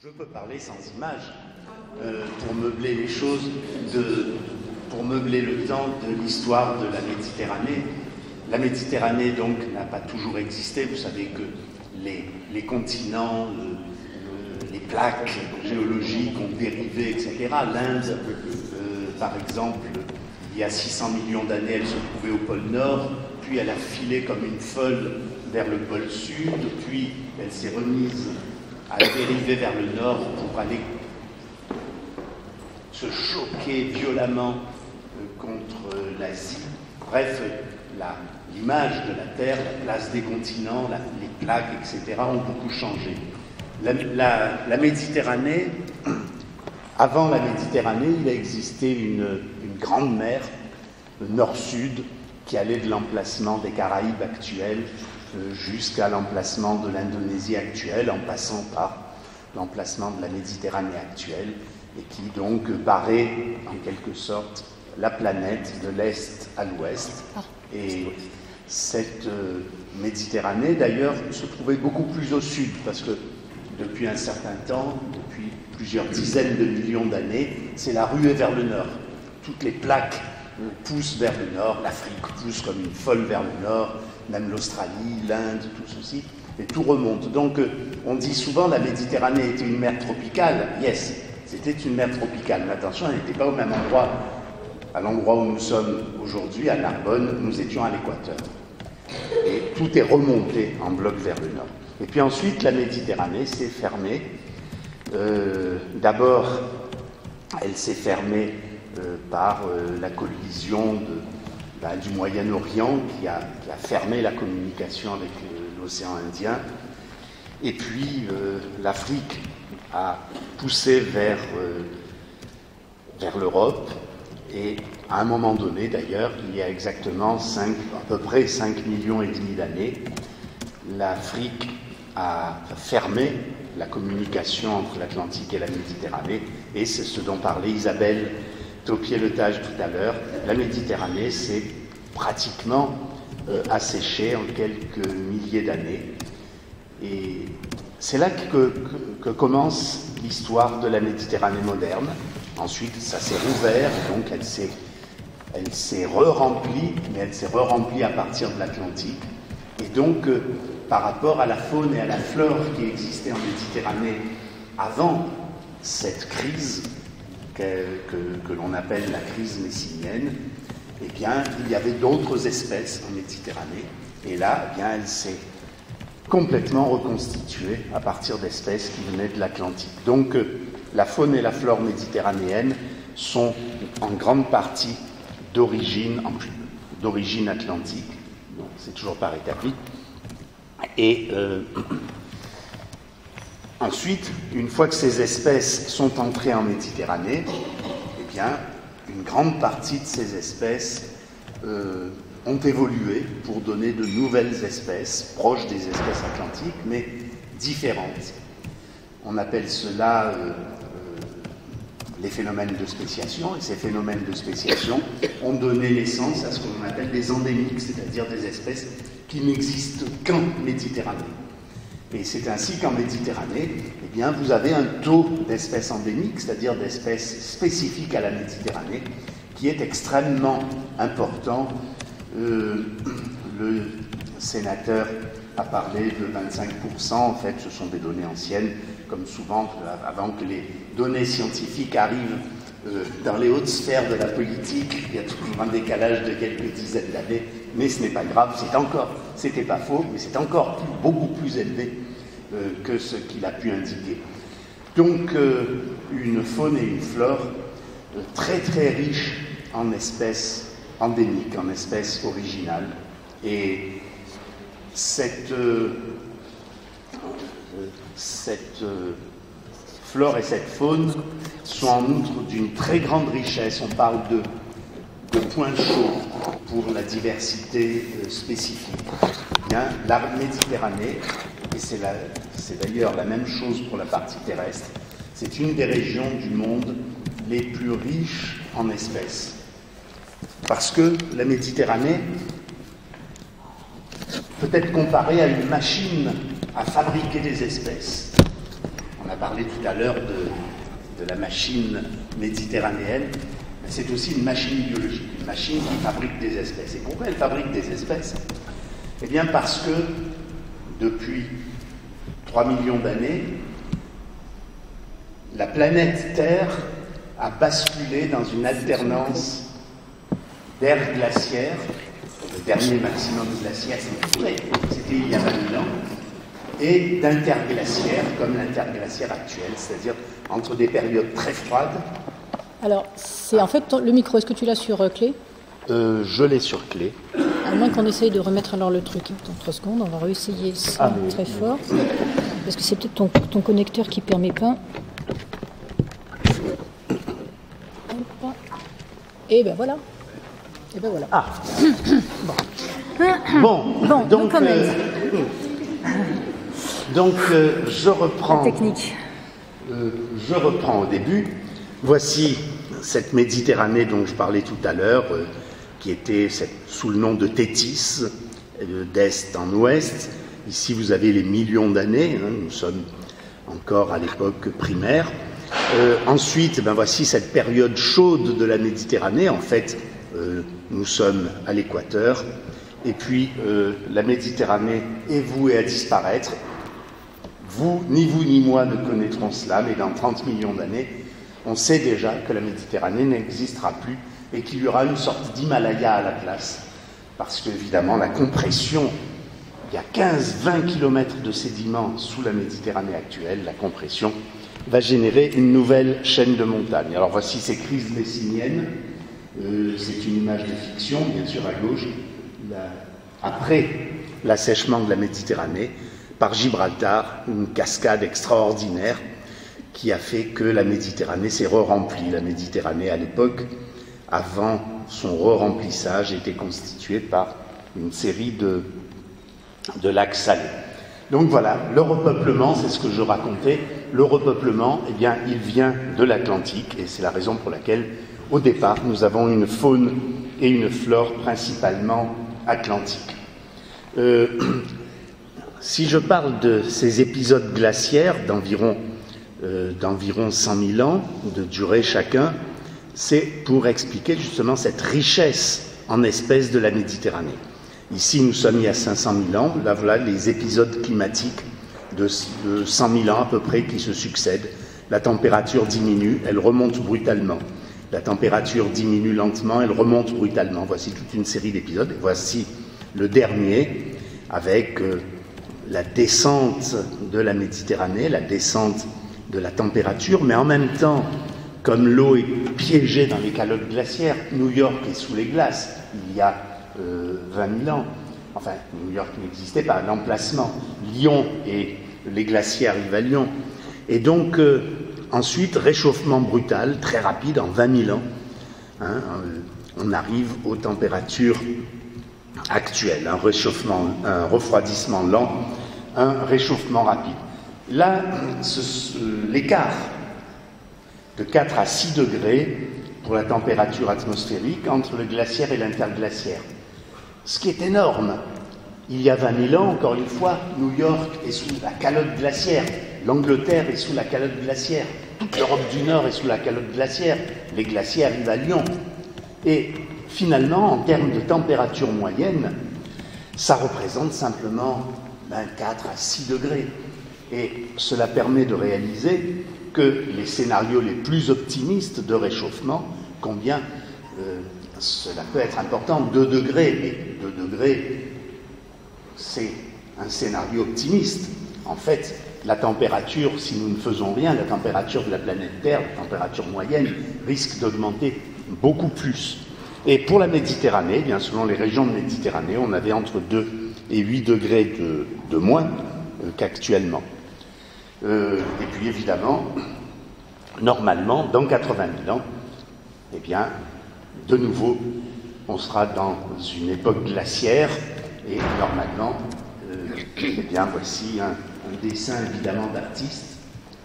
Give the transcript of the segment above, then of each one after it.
Je peux parler sans images pour meubler les choses, pour meubler le temps de l'histoire de la Méditerranée. La Méditerranée, donc, n'a pas toujours existé. Vous savez que les continents, les plaques géologiques ont dérivé, etc. L'Inde, par exemple, il y a 600 millions d'années, elle se trouvait au pôle Nord, puis elle a filé comme une folle vers le pôle Sud, puis elle s'est remise à dériver vers le Nord pour aller se choquer violemment contre l'Asie. Bref, l'image de la Terre, la place des continents, les plaques, etc., ont beaucoup changé. La Méditerranée, avant la Méditerranée, il a existé une grande mer, le nord-sud, qui allait de l'emplacement des Caraïbes actuels jusqu'à l'emplacement de l'Indonésie actuelle, en passant par l'emplacement de la Méditerranée actuelle, et qui donc barrait en quelque sorte la planète de l'Est à l'Ouest. Et cette Méditerranée, d'ailleurs, se trouvait beaucoup plus au sud, parce que depuis un certain temps, depuis plusieurs dizaines de millions d'années, c'est la ruée vers le nord. Toutes les plaques poussent vers le nord, l'Afrique pousse comme une folle vers le nord, même l'Australie, l'Inde, tout ceci, et tout remonte. Donc, on dit souvent la Méditerranée était une mer tropicale. Yes, c'était une mer tropicale, mais attention, elle n'était pas au même endroit. À l'endroit où nous sommes aujourd'hui, à Narbonne, nous étions à l'équateur. Et tout est remonté en bloc vers le nord. Et puis ensuite, la Méditerranée s'est fermée. D'abord, elle s'est fermée par la collision du Moyen-Orient qui a fermé la communication avec l'océan Indien. Et puis, l'Afrique a poussé vers l'Europe. Et à un moment donné, d'ailleurs, il y a exactement à peu près 5 millions et demi d'années, l'Afrique a fermé la communication entre l'Atlantique et la Méditerranée, et c'est ce dont parlait Isabelle Taupier-Letage tout à l'heure. La Méditerranée s'est pratiquement asséchée en quelques milliers d'années. Et c'est là que commence l'histoire de la Méditerranée moderne. Ensuite, ça s'est rouvert, donc elle s'est re-remplie, mais elle s'est re-remplie à partir de l'Atlantique. Et donc, par rapport à la faune et à la flore qui existaient en Méditerranée avant cette crise que l'on appelle la crise messinienne, eh bien, il y avait d'autres espèces en Méditerranée. Et là, eh bien, elle s'est complètement reconstituée à partir d'espèces qui venaient de l'Atlantique. Donc, la faune et la flore méditerranéenne sont en grande partie d'origine atlantique. Donc, c'est toujours pas rétabli. Et ensuite, une fois que ces espèces sont entrées en Méditerranée, eh bien, une grande partie de ces espèces ont évolué pour donner de nouvelles espèces, proches des espèces atlantiques, mais différentes. On appelle cela les phénomènes de spéciation, et ces phénomènes de spéciation ont donné naissance à ce qu'on appelle des endémiques, c'est-à-dire des espèces qui n'existent qu'en Méditerranée. Et c'est ainsi qu'en Méditerranée, eh bien, vous avez un taux d'espèces endémiques, c'est-à-dire d'espèces spécifiques à la Méditerranée, qui est extrêmement important. Le sénateur a parlé de 25%, en fait, ce sont des données anciennes, comme souvent, avant que les données scientifiques arrivent dans les hautes sphères de la politique, il y a toujours un décalage de quelques dizaines d'années, mais ce n'est pas grave, c'était pas faux, mais c'est encore beaucoup plus élevé que ce qu'il a pu indiquer. Donc, une faune et une flore très très riches en espèces endémiques, en espèces originales, et cette flore et cette faune sont en outre d'une très grande richesse. On parle de points chauds pour la diversité spécifique. Bien, la Méditerranée, et c'est d'ailleurs la même chose pour la partie terrestre, c'est une des régions du monde les plus riches en espèces. Parce que la Méditerranée peut être comparée à une machine à fabriquer des espèces. On a parlé tout à l'heure de la machine méditerranéenne, mais c'est aussi une machine biologique, une machine qui fabrique des espèces. Et pourquoi elle fabrique des espèces? Eh bien parce que depuis 3 millions d'années, la planète Terre a basculé dans une alternance d'ères glaciaires. Le dernier maximum glaciaire, c'était il y a 20 000 ans, et d'interglaciaires comme l'interglaciaire actuel, c'est-à-dire entre des périodes très froides. Alors, c'est en fait le micro, est-ce que tu l'as sur clé? Je l'ai sur clé. À moins qu'on essaye de remettre alors le truc. Dans 3 secondes, on va réessayer ça très fort. Parce que c'est peut-être ton connecteur qui ne permet pas. Et ben voilà. Et ben voilà. Ah. Bon, donc je reprends. La technique. Je reprends au début. Voici cette Méditerranée dont je parlais tout à l'heure, qui était sous le nom de Thétis, d'est en ouest. Ici, vous avez les millions d'années. Nous sommes encore à l'époque primaire. Ensuite, voici cette période chaude de la Méditerranée. En fait, nous sommes à l'équateur. Et puis, la Méditerranée est vouée à disparaître. Ni vous ni moi ne connaîtrons cela, mais dans 30 millions d'années, on sait déjà que la Méditerranée n'existera plus et qu'il y aura une sorte d'Himalaya à la place. Parce qu'évidemment, la compression, il y a 15-20 km de sédiments sous la Méditerranée actuelle, la compression va générer une nouvelle chaîne de montagnes. Alors voici ces crises messiniennes. C'est une image de fiction, bien sûr, à gauche. Après l'assèchement de la Méditerranée, par Gibraltar, une cascade extraordinaire qui a fait que la Méditerranée s'est re-remplie. La Méditerranée, à l'époque, avant son re-remplissage, était constituée par une série de lacs salés. Donc voilà, le repeuplement, c'est ce que je racontais. Le repeuplement, eh bien, il vient de l'Atlantique, et c'est la raison pour laquelle, au départ, nous avons une faune et une flore principalement atlantiques. Si je parle de ces épisodes glaciaires d'environ 100 000 ans de durée chacun, c'est pour expliquer justement cette richesse en espèces de la Méditerranée. Ici, nous sommes il y a 500 000 ans. Là, voilà les épisodes climatiques de 100 000 ans à peu près qui se succèdent. La température diminue, elle remonte brutalement. La température diminue lentement, elle remonte brutalement. Voici toute une série d'épisodes. Et voici le dernier avec la descente de la Méditerranée, la descente de la température, mais en même temps, comme l'eau est piégée dans les calottes glaciaires, New York est sous les glaces il y a 20 000 ans. Enfin, New York n'existait pas, l'emplacement. Lyon et les glaciers arrivent à Lyon. Et donc, ensuite, réchauffement brutal, très rapide, en 20 000 ans. On arrive aux températures actuelles. Un refroidissement lent, un réchauffement rapide. Là, l'écart de 4 à 6 degrés pour la température atmosphérique entre le glaciaire et l'interglaciaire. Ce qui est énorme. Il y a 20 000 ans, encore une fois, New York est sous la calotte glaciaire, l'Angleterre est sous la calotte glaciaire, toute l'Europe du Nord est sous la calotte glaciaire, les glaciers arrivent à Lyon. Et finalement, en termes de température moyenne, ça représente simplement 4 à 6 degrés. Et cela permet de réaliser que les scénarios les plus optimistes de réchauffement, combien cela peut être important, 2 degrés, mais 2 degrés, c'est un scénario optimiste. En fait, la température, si nous ne faisons rien, la température de la planète Terre, la température moyenne, risque d'augmenter beaucoup plus. Et pour la Méditerranée, bien selon les régions de Méditerranée, on avait entre 2 et 8 degrés de moins qu'actuellement. Et puis évidemment, normalement, dans 80 000 ans, eh bien, de nouveau, on sera dans une époque glaciaire et normalement, eh bien, voici un dessin évidemment d'artiste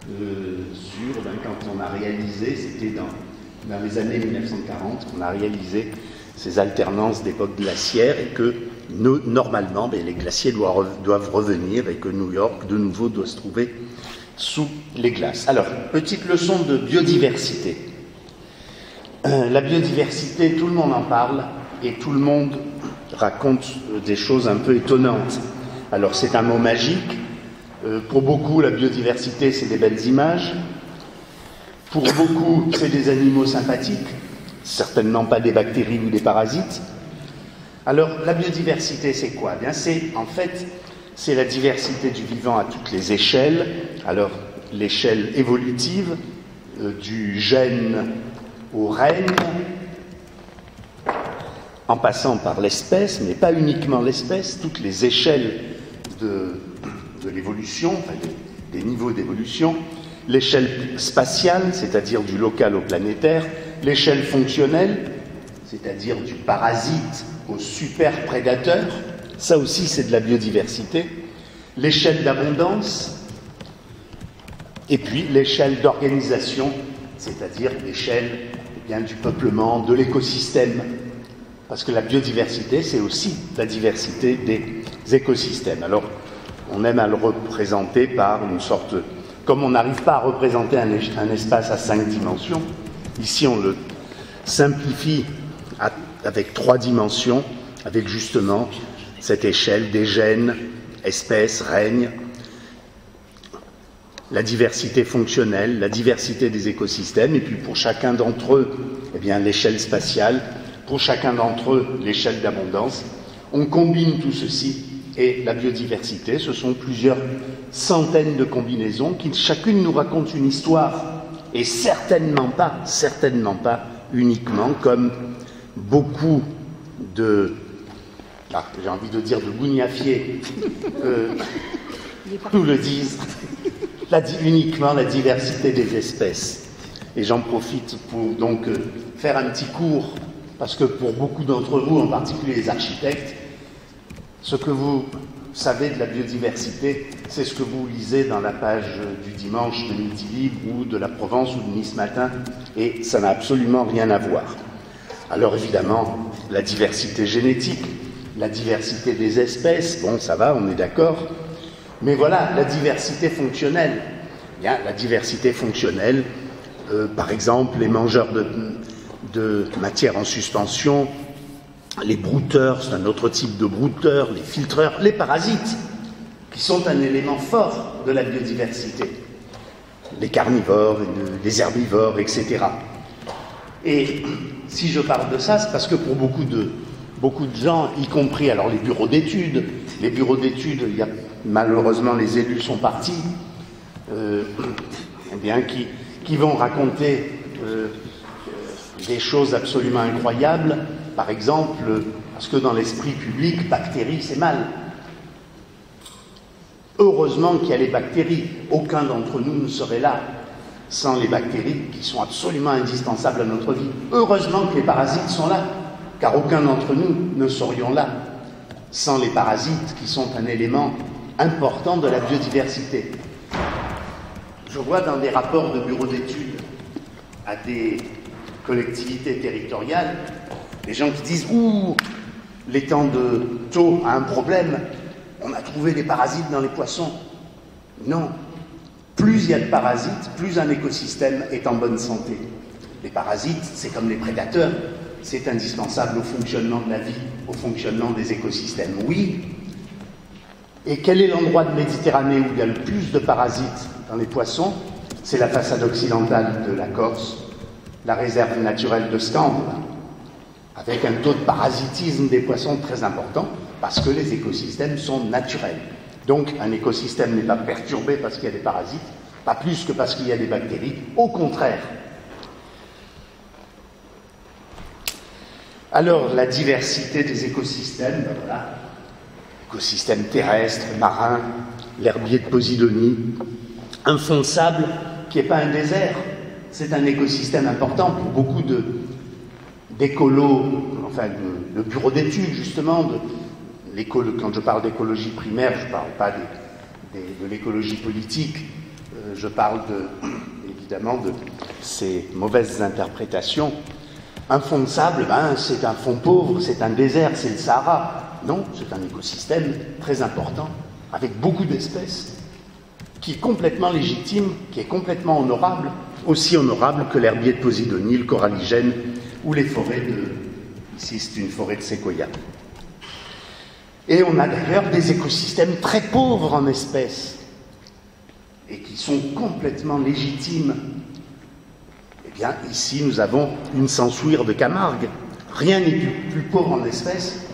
sur, quand on a réalisé, c'était dans les années 1940, qu'on a réalisé ces alternances d'époques glaciaires et que normalement, les glaciers doivent revenir et que New York, de nouveau, doit se trouver sous les glaces. Alors, petite leçon de biodiversité. La biodiversité, tout le monde en parle et tout le monde raconte des choses un peu étonnantes. Alors, c'est un mot magique. Pour beaucoup, la biodiversité, c'est des belles images. Pour beaucoup, c'est des animaux sympathiques, certainement pas des bactéries ou des parasites. Alors, la biodiversité, c'est quoi? Bien, c'est la diversité du vivant à toutes les échelles. Alors, l'échelle évolutive, du gène au règne, en passant par l'espèce, mais pas uniquement l'espèce, toutes les échelles de l'évolution, enfin des niveaux d'évolution, l'échelle spatiale, c'est-à-dire du local au planétaire, l'échelle fonctionnelle, c'est-à-dire du parasite au super prédateur, ça aussi c'est de la biodiversité, l'échelle d'abondance, et puis l'échelle d'organisation, c'est-à-dire l'échelle du peuplement, de l'écosystème, parce que la biodiversité, c'est aussi la diversité des écosystèmes. Alors, on aime à le représenter par une sorte... Comme on n'arrive pas à représenter un espace à 5 dimensions, ici on le simplifie avec 3 dimensions, avec justement cette échelle des gènes, espèces, règnes, la diversité fonctionnelle, la diversité des écosystèmes, et puis pour chacun d'entre eux, eh bien, l'échelle spatiale, pour chacun d'entre eux, l'échelle d'abondance. On combine tout ceci, et la biodiversité, ce sont plusieurs centaines de combinaisons qui chacune nous racontent une histoire, et certainement pas uniquement comme beaucoup de, j'ai envie de dire de gougnafiers, nous le disent, uniquement la diversité des espèces. Et j'en profite pour donc faire un petit cours, parce que pour beaucoup d'entre vous, en particulier les architectes, ce que vous savez de la biodiversité, c'est ce que vous lisez dans la page du dimanche de Midi Libre ou de la Provence ou de Nice Matin, et ça n'a absolument rien à voir. Alors évidemment, la diversité génétique, la diversité des espèces, bon ça va, on est d'accord, mais voilà, la diversité fonctionnelle. Bien, la diversité fonctionnelle, par exemple, les mangeurs de matière en suspension, les brouteurs, c'est un autre type de brouteurs, les filtreurs, les parasites, qui sont un élément fort de la biodiversité. Les carnivores, les herbivores, etc. Et si je parle de ça, c'est parce que pour beaucoup de gens, y compris alors les bureaux d'études, malheureusement les élus sont partis, qui vont raconter des choses absolument incroyables. Par exemple, parce que dans l'esprit public, bactéries, c'est mal. Heureusement qu'il y a les bactéries. Aucun d'entre nous ne serait là sans les bactéries qui sont absolument indispensables à notre vie. Heureusement que les parasites sont là, car aucun d'entre nous ne serions là sans les parasites qui sont un élément important de la biodiversité. Je vois dans des rapports de bureaux d'études à des collectivités territoriales des gens qui disent « Ouh, l'étang de Thau a un problème, on a trouvé des parasites dans les poissons. » Non. Plus il y a de parasites, plus un écosystème est en bonne santé. Les parasites, c'est comme les prédateurs, c'est indispensable au fonctionnement de la vie, au fonctionnement des écosystèmes. Oui. Et quel est l'endroit de Méditerranée où il y a le plus de parasites dans les poissons? C'est la façade occidentale de la Corse, la réserve naturelle de Scande, avec un taux de parasitisme des poissons très important, parce que les écosystèmes sont naturels. Donc un écosystème n'est pas perturbé parce qu'il y a des parasites, pas plus que parce qu'il y a des bactéries, au contraire. Alors la diversité des écosystèmes, ben voilà, écosystèmes terrestres, marins, l'herbier de Posidonie, un fond de sable qui n'est pas un désert, c'est un écosystème important pour beaucoup d'écolos, enfin de bureaux d'études justement, quand je parle d'écologie primaire, je ne parle pas de l'écologie politique, je parle évidemment de ces mauvaises interprétations. Un fond de sable, c'est un fond pauvre, c'est un désert, c'est le Sahara. Non, c'est un écosystème très important, avec beaucoup d'espèces. qui est complètement légitime, qui est complètement honorable, aussi honorable que l'herbier de Posidonie, le coralligène ou les forêts de... Ici, c'est une forêt de séquoia. Et on a d'ailleurs des écosystèmes très pauvres en espèces et qui sont complètement légitimes. Eh bien, ici, nous avons une sansouire de Camargue. Rien n'est plus pauvre en espèces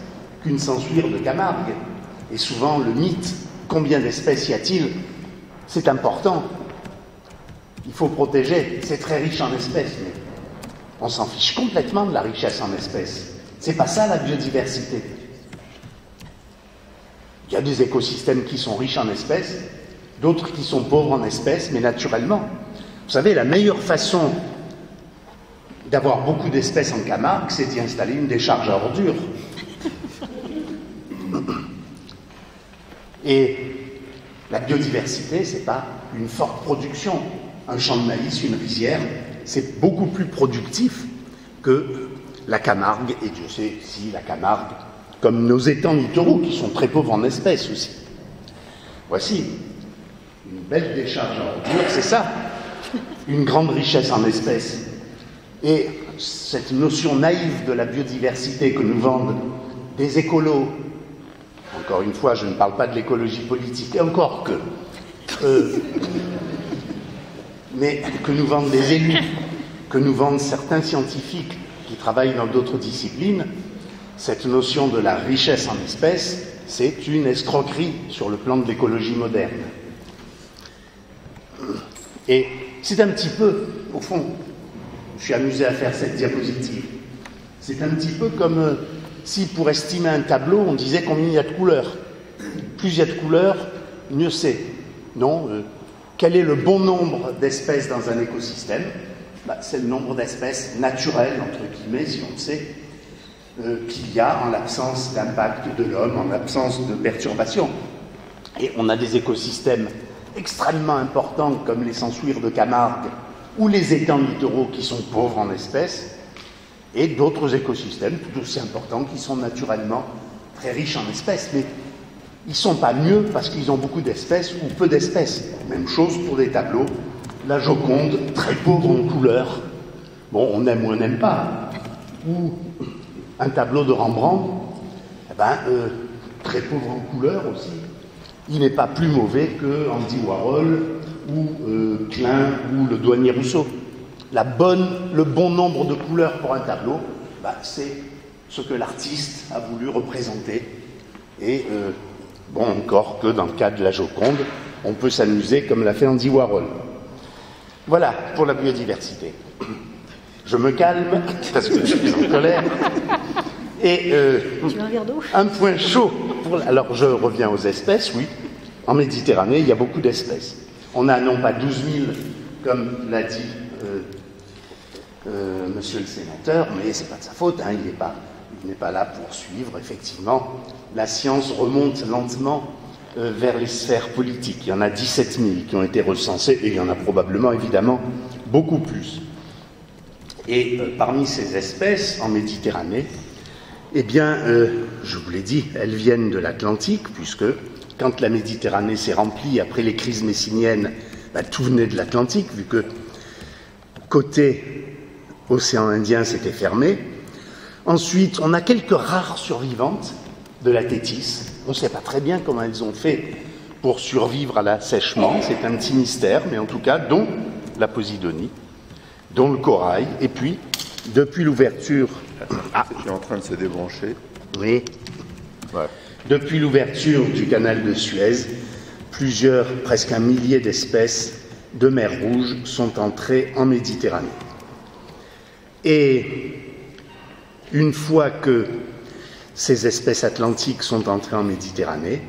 qu'une sansouire de Camargue. Et souvent, le mythe, combien d'espèces y a-t-il? C'est important. Il faut protéger. C'est très riche en espèces, mais on s'en fiche complètement de la richesse en espèces. C'est pas ça la biodiversité. Il y a des écosystèmes qui sont riches en espèces, d'autres qui sont pauvres en espèces, mais naturellement. Vous savez, la meilleure façon d'avoir beaucoup d'espèces en Camargue, c'est d'y installer une décharge à ordures. Et la biodiversité, c'est pas une forte production. Un champ de maïs, une rizière, c'est beaucoup plus productif que la Camargue, et Dieu sait si la Camargue, comme nos étangs littoraux, qui sont très pauvres en espèces aussi. Voici une belle décharge à ordures, c'est ça, une grande richesse en espèces. Et cette notion naïve de la biodiversité que nous vendent des écolos, encore une fois, je ne parle pas de l'écologie politique, et encore que, mais que nous vendent des élus, que nous vendent certains scientifiques qui travaillent dans d'autres disciplines, cette notion de la richesse en espèces, c'est une escroquerie sur le plan de l'écologie moderne. Et c'est un petit peu, au fond, je suis amusé à faire cette diapositive, c'est un petit peu comme si pour estimer un tableau, on disait combien il y a de couleurs. Plus il y a de couleurs, mieux c'est. Non, quel est le bon nombre d'espèces dans un écosystème? C'est le nombre d'espèces naturelles, entre guillemets, si on le sait, qu'il y a en l'absence d'impact de l'homme, en l'absence de perturbations. Et on a des écosystèmes extrêmement importants, comme les sansouires de Camargue, ou les étangs littoraux qui sont pauvres en espèces, et d'autres écosystèmes tout aussi importants qui sont naturellement très riches en espèces, mais ils ne sont pas mieux parce qu'ils ont beaucoup d'espèces ou peu d'espèces. Même chose pour des tableaux. La Joconde, très pauvre en couleurs. Bon, on aime ou on n'aime pas. Ou un tableau de Rembrandt, très pauvre en couleurs aussi. Il n'est pas plus mauvais que Andy Warhol ou Klein ou le douanier Rousseau. Le bon nombre de couleurs pour un tableau, c'est ce que l'artiste a voulu représenter. Et encore que dans le cas de la Joconde, on peut s'amuser comme l'a fait Andy Warhol. Voilà pour la biodiversité. Je me calme parce que je suis en colère. Et tu veux un verre d'eau ? Un point chaud. Alors je reviens aux espèces, oui. En Méditerranée, il y a beaucoup d'espèces. On n'a non pas 12 000, comme l'a dit monsieur le sénateur, mais ce n'est pas de sa faute, hein, il n'est pas là pour suivre. Effectivement, la science remonte lentement vers les sphères politiques. Il y en a 17 000 qui ont été recensés, et il y en a probablement, évidemment, beaucoup plus. Et parmi ces espèces, en Méditerranée, eh bien, je vous l'ai dit, elles viennent de l'Atlantique, puisque quand la Méditerranée s'est remplie après les crises messiniennes, tout venait de l'Atlantique, vu que côté océan Indien, c'était fermé. Ensuite, on a quelques rares survivantes de la tétis. On ne sait pas très bien comment elles ont fait pour survivre à l'assèchement. C'est un petit mystère, mais en tout cas, dont la Posidonie, dont le corail. Et puis, depuis l'ouverture... C'est en train de se débrancher. Oui. Ouais. Depuis l'ouverture du canal de Suez, presque un millier d'espèces de mer Rouge sont entrées en Méditerranée. Et une fois que ces espèces atlantiques sont entrées en Méditerranée,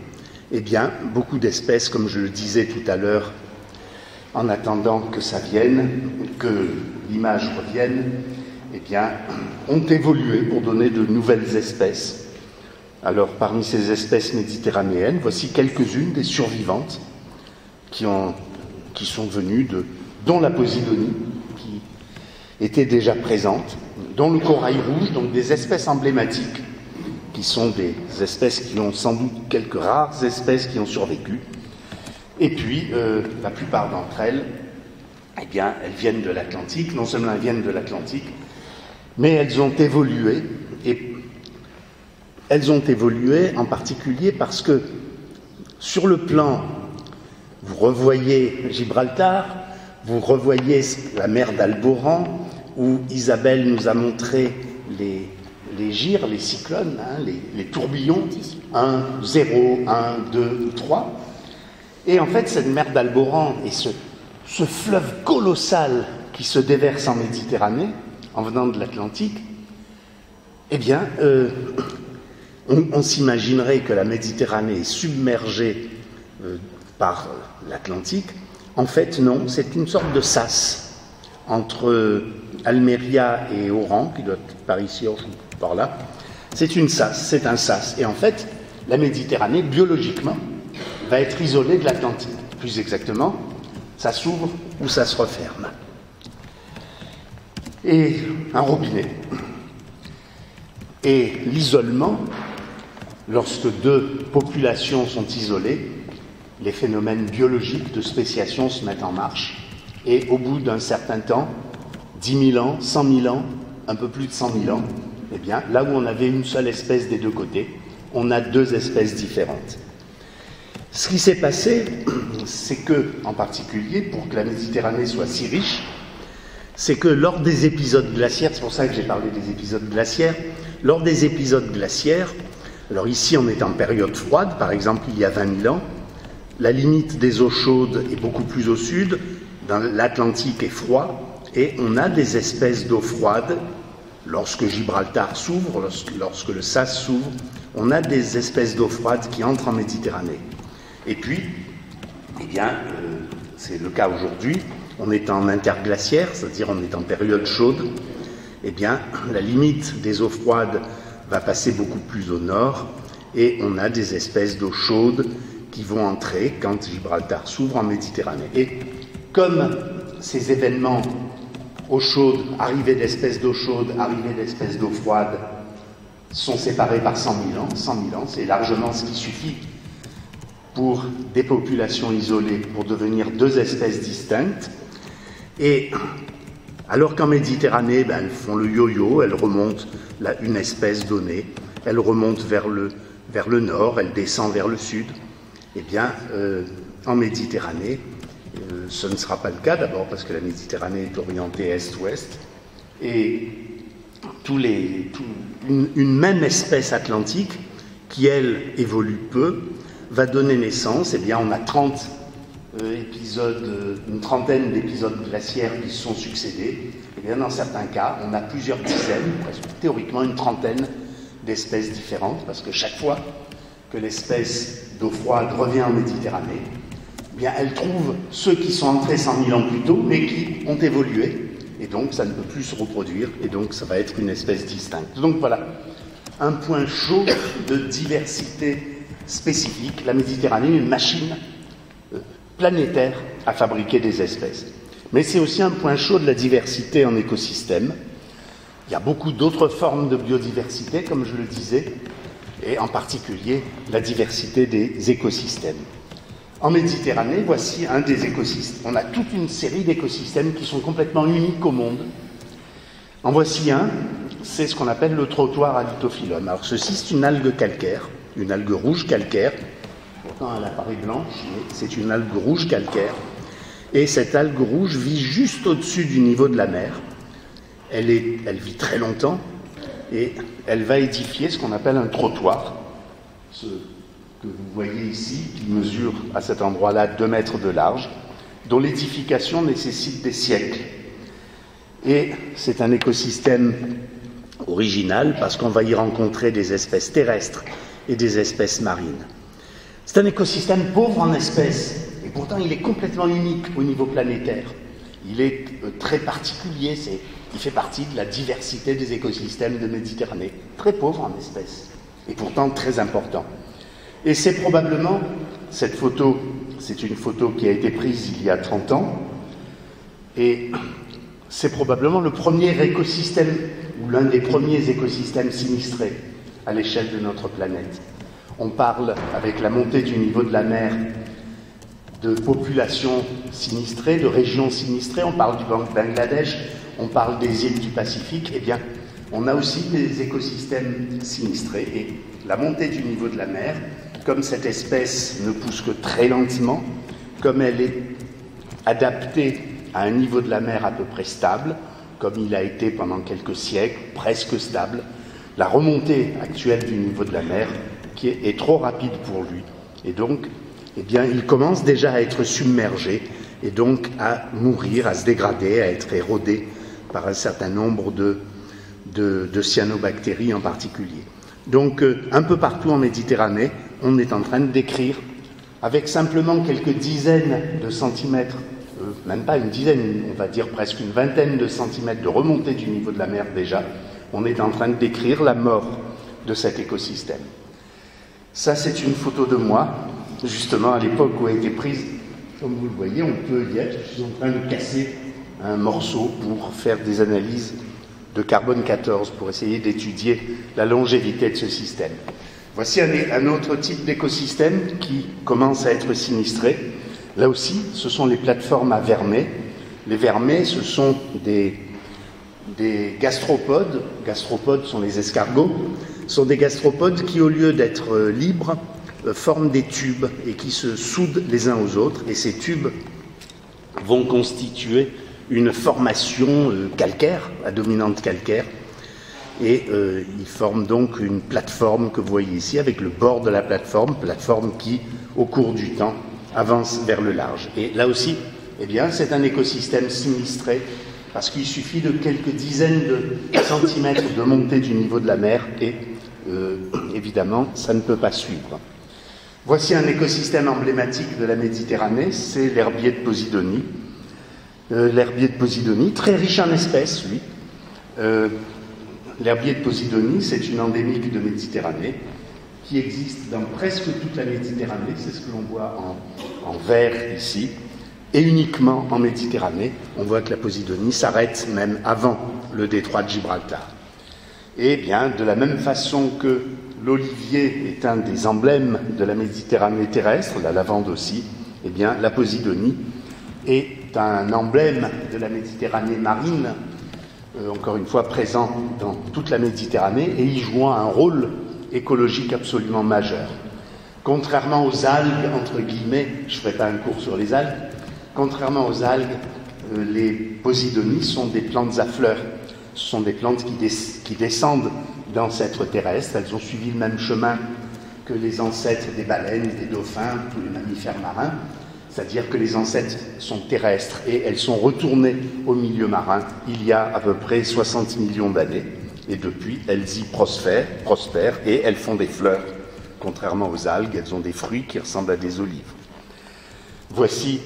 eh bien, beaucoup d'espèces, comme je le disais tout à l'heure, en attendant que ça vienne, que l'image revienne, eh bien, ont évolué pour donner de nouvelles espèces. Alors, parmi ces espèces méditerranéennes, voici quelques-unes des survivantes qui sont venues dont la Posidonie, qui était déjà présente, dont le corail rouge, donc des espèces emblématiques, qui sont des espèces qui ont sans doute quelques rares espèces qui ont survécu. Et puis, la plupart d'entre elles, eh bien, elles viennent de l'Atlantique. Non seulement elles viennent de l'Atlantique, mais elles ont évolué. Et elles ont évolué en particulier parce que, sur le plan, vous revoyez Gibraltar, vous revoyez la mer d'Alboran, où Isabelle nous a montré les gyres, les cyclones, hein, les tourbillons, 1, 0, 1, 2, 3. Et en fait, cette mer d'Alboran et ce fleuve colossal qui se déverse en Méditerranée, en venant de l'Atlantique, eh bien, on s'imaginerait que la Méditerranée est submergée par l'Atlantique. En fait, non, c'est une sorte de sas entre Almeria et Oran, qui doit être par ici, par là. C'est une sas, c'est un sas. Et en fait, la Méditerranée, biologiquement, va être isolée de l'Atlantique. Plus exactement, ça s'ouvre ou ça se referme. Et un robinet. Et l'isolement, lorsque deux populations sont isolées, les phénomènes biologiques de spéciation se mettent en marche. Et au bout d'un certain temps, 10 000 ans, 100 000 ans, un peu plus de 100 000 ans, eh bien, là où on avait une seule espèce des deux côtés, on a deux espèces différentes. Ce qui s'est passé, c'est que, en particulier, pour que la Méditerranée soit si riche, c'est que lors des épisodes glaciaires, c'est pour ça que j'ai parlé des épisodes glaciaires, lors des épisodes glaciaires, alors ici on est en période froide, par exemple il y a 20 000 ans, la limite des eaux chaudes est beaucoup plus au sud, dans l'Atlantique est froid, et on a des espèces d'eau froide, lorsque Gibraltar s'ouvre, lorsque le sas s'ouvre, on a des espèces d'eau froide qui entrent en Méditerranée. Et puis, eh bien, c'est le cas aujourd'hui, on est en interglaciaire, c'est-à-dire on est en période chaude, eh bien, la limite des eaux froides va passer beaucoup plus au nord, et on a des espèces d'eau chaude qui vont entrer quand Gibraltar s'ouvre en Méditerranée. Et comme ces événements eau chaude, arrivée d'espèces d'eau chaude, arrivée d'espèces d'eau froide, sont séparés par 100 000 ans, 100 000 ans, c'est largement ce qui suffit pour des populations isolées, pour devenir deux espèces distinctes. Et alors qu'en Méditerranée, elles font le yo-yo, elles remontent une espèce donnée, elles remontent vers le nord, elles descendent vers le sud. Eh bien, en Méditerranée, ce ne sera pas le cas, d'abord parce que la Méditerranée est orientée est-ouest, et une même espèce atlantique, qui elle évolue peu, va donner naissance, eh bien on a 30 épisodes, une trentaine d'épisodes glaciaires qui se sont succédés. Eh bien dans certains cas, on a plusieurs dizaines, presque théoriquement une trentaine d'espèces différentes, parce que chaque fois que l'espèce d'eau froide revient en Méditerranée, eh bien elle trouve ceux qui sont entrés 100 000 ans plus tôt, mais qui ont évolué, et donc ça ne peut plus se reproduire, et donc ça va être une espèce distincte. Donc voilà, un point chaud de diversité spécifique. La Méditerranée est une machine planétaire à fabriquer des espèces. Mais c'est aussi un point chaud de la diversité en écosystème. Il y a beaucoup d'autres formes de biodiversité, comme je le disais, et en particulier la diversité des écosystèmes. En Méditerranée, voici un des écosystèmes. On a toute une série d'écosystèmes qui sont complètement uniques au monde. En voici un, c'est ce qu'on appelle le trottoir à Lithophyllum. Alors ceci, c'est une algue calcaire, une algue rouge calcaire. Pourtant, elle apparaît blanche, mais c'est une algue rouge calcaire. Et cette algue rouge vit juste au-dessus du niveau de la mer. Elle vit très longtemps et elle va édifier ce qu'on appelle un trottoir. Ce que vous voyez ici, qui mesure à cet endroit-là 2 mètres de large, dont l'édification nécessite des siècles. Et c'est un écosystème original parce qu'on va y rencontrer des espèces terrestres et des espèces marines. C'est un écosystème pauvre en espèces, et pourtant il est complètement unique au niveau planétaire. Il est très particulier, il fait partie de la diversité des écosystèmes de Méditerranée, très pauvre en espèces, et pourtant très important. Et c'est probablement, cette photo, c'est une photo qui a été prise il y a 30 ans, et c'est probablement le premier écosystème, ou l'un des premiers écosystèmes sinistrés à l'échelle de notre planète. On parle, avec la montée du niveau de la mer, de populations sinistrées, de régions sinistrées. On parle du Bangladesh, on parle des îles du Pacifique. Eh bien, on a aussi des écosystèmes sinistrés. Et la montée du niveau de la mer, comme cette espèce ne pousse que très lentement, comme elle est adaptée à un niveau de la mer à peu près stable, comme il a été pendant quelques siècles, presque stable, la remontée actuelle du niveau de la mer qui est trop rapide pour lui. Et donc, eh bien, il commence déjà à être submergé et donc à mourir, à se dégrader, à être érodé par un certain nombre de cyanobactéries en particulier. Donc, un peu partout en Méditerranée, on est en train de décrire, avec simplement quelques dizaines de centimètres, même pas une dizaine, on va dire presque une vingtaine de centimètres de remontée du niveau de la mer déjà, on est en train de décrire la mort de cet écosystème. Ça, c'est une photo de moi, justement à l'époque où a été prise. Comme vous le voyez, on peut y être. Je suis en train de casser un morceau pour faire des analyses de carbone 14 pour essayer d'étudier la longévité de ce système. Voici un autre type d'écosystème qui commence à être sinistré. Là aussi, ce sont les plateformes à vermets. Les vermets, ce sont des gastropodes. Gastropodes sont les escargots. Ce sont des gastropodes qui, au lieu d'être libres, forment des tubes et qui se soudent les uns aux autres. Et ces tubes vont constituer une formation calcaire, à dominante calcaire. Et ils forment donc une plateforme que vous voyez ici, avec le bord de la plateforme qui, au cours du temps, avance vers le large. Et là aussi, eh bien, c'est un écosystème sinistré, parce qu'il suffit de quelques dizaines de centimètres de montée du niveau de la mer et, évidemment, ça ne peut pas suivre. Voici un écosystème emblématique de la Méditerranée, c'est l'herbier de Posidonie. L'herbier de Posidonie, très riche en espèces, lui. L'herbier de Posidonie, c'est une endémique de Méditerranée qui existe dans presque toute la Méditerranée, c'est ce que l'on voit en vert ici, et uniquement en Méditerranée. On voit que la Posidonie s'arrête même avant le détroit de Gibraltar. Et bien, de la même façon que l'olivier est un des emblèmes de la Méditerranée terrestre, la lavande aussi, eh bien, la Posidonie est un emblème de la Méditerranée marine, encore une fois présent dans toute la Méditerranée, et y jouant un rôle écologique absolument majeur. Contrairement aux algues, entre guillemets, je ne ferai pas un cours sur les algues, contrairement aux algues, les Posidonies sont des plantes à fleurs. Ce sont des plantes qui descendent d'ancêtres terrestres. Elles ont suivi le même chemin que les ancêtres des baleines, des dauphins, tous les mammifères marins. C'est-à-dire que les ancêtres sont terrestres et elles sont retournées au milieu marin il y a à peu près 60 millions d'années. Et depuis, elles y prospèrent et elles font des fleurs. Contrairement aux algues, elles ont des fruits qui ressemblent à des olives. Voici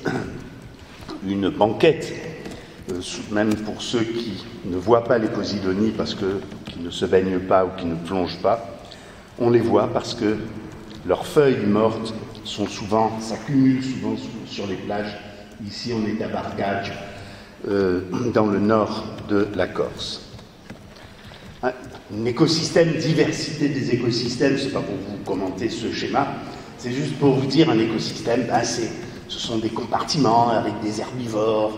une banquette, même pour ceux qui ne voient pas les Posidonies parce qu'ils ne se baignent pas ou qui ne plongent pas. On les voit parce que leurs feuilles mortes s'accumulent souvent sur les plages. Ici, on est à Bargage, dans le nord de la Corse. Un écosystème, diversité des écosystèmes, c'est pas pour vous commenter ce schéma, c'est juste pour vous dire un écosystème, ce sont des compartiments avec des herbivores,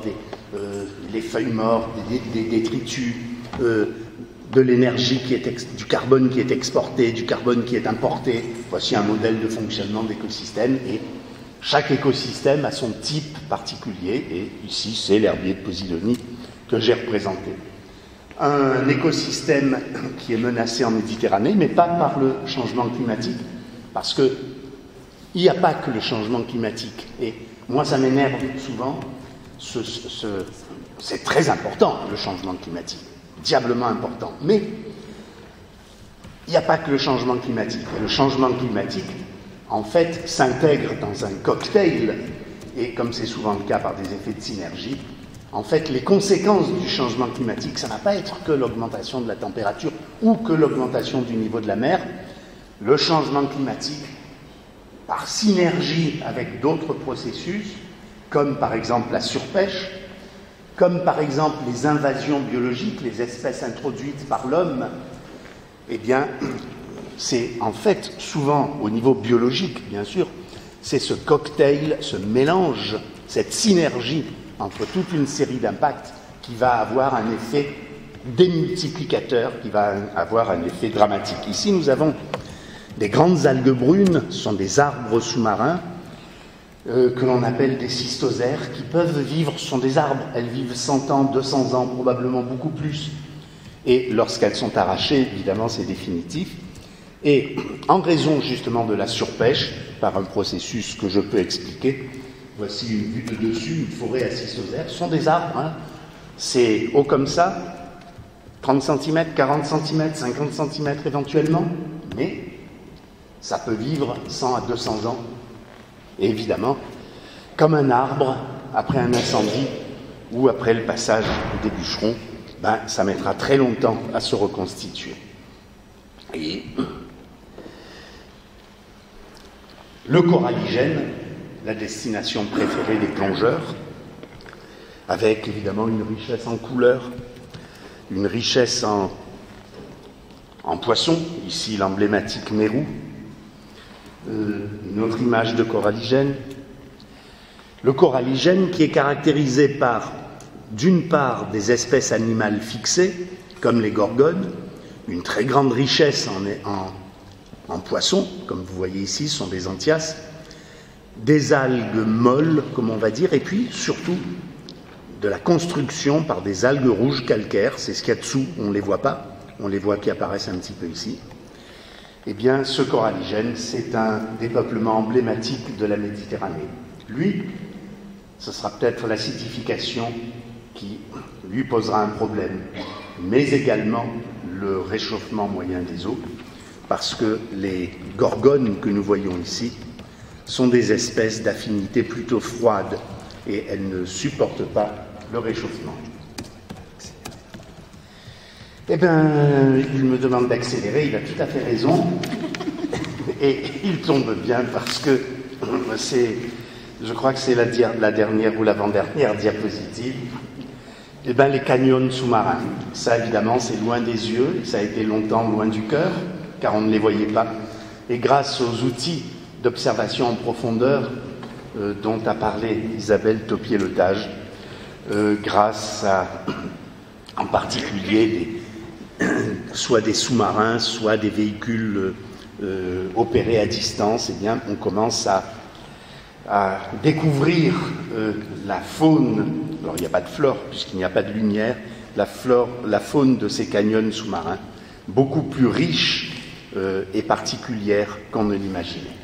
les feuilles mortes, des détritus, de l'énergie du carbone qui est exporté, du carbone qui est importé. Voici un modèle de fonctionnement d'écosystème et chaque écosystème a son type particulier et ici c'est l'herbier de Posidonie que j'ai représenté. Un écosystème qui est menacé en Méditerranée, mais pas par le changement climatique, parce qu'il n'y a pas que le changement climatique. Et moi, ça m'énerve souvent. C'est très important, le changement climatique, diablement important. Mais il n'y a pas que le changement climatique. Et le changement climatique, en fait, s'intègre dans un cocktail, et comme c'est souvent le cas par des effets de synergie, en fait, les conséquences du changement climatique, ça ne va pas être que l'augmentation de la température ou que l'augmentation du niveau de la mer. Le changement climatique, par synergie avec d'autres processus, comme par exemple la surpêche, comme par exemple les invasions biologiques, les espèces introduites par l'homme, eh bien, c'est en fait souvent au niveau biologique, bien sûr, c'est ce cocktail, ce mélange, cette synergie entre toute une série d'impacts qui va avoir un effet démultiplicateur, qui va avoir un effet dramatique. Ici, nous avons des grandes algues brunes, ce sont des arbres sous-marins que l'on appelle des cystosères, qui peuvent vivre, ce sont des arbres, elles vivent 100 ans, 200 ans, probablement beaucoup plus. Et lorsqu'elles sont arrachées, évidemment, c'est définitif. Et en raison justement de la surpêche, par un processus que je peux expliquer, voici une vue de dessus, une forêt à cystosères, ce sont des arbres, hein. C'est haut comme ça, 30 cm, 40 cm, 50 cm éventuellement, mais ça peut vivre 100 à 200 ans. Et évidemment, comme un arbre, après un incendie ou après le passage des bûcherons, ça mettra très longtemps à se reconstituer. Et le coralligène, la destination préférée des plongeurs, avec évidemment une richesse en couleurs, une richesse en poissons, ici l'emblématique mérou, une autre image de coralligène. Le coralligène qui est caractérisé par, d'une part, des espèces animales fixées, comme les gorgones, une très grande richesse en poissons, comme vous voyez ici, ce sont des anthias, des algues molles, comme on va dire, et puis surtout de la construction par des algues rouges calcaires, c'est ce qu'il y a dessous, on ne les voit pas, on les voit qui apparaissent un petit peu ici. Eh bien, ce coralligène, c'est un dépeuplement emblématique de la Méditerranée. Lui, ce sera peut-être l'acidification qui lui posera un problème, mais également le réchauffement moyen des eaux, parce que les gorgones que nous voyons ici sont des espèces d'affinité plutôt froide et elles ne supportent pas le réchauffement. Eh bien, il me demande d'accélérer, il a tout à fait raison, et il tombe bien parce que je crois que c'est la dernière ou l'avant-dernière diapositive. Eh bien, les canyons sous-marins, ça évidemment c'est loin des yeux, ça a été longtemps loin du cœur, car on ne les voyait pas. Et grâce aux outils d'observation en profondeur dont a parlé Isabelle Taupier-Letage, grâce à, en particulier, soit des sous-marins, soit des véhicules opérés à distance, eh bien, on commence à découvrir la faune. Alors, il n'y a pas de flore, puisqu'il n'y a pas de lumière, la faune de ces canyons sous-marins, beaucoup plus riche et particulière qu'on ne l'imaginait.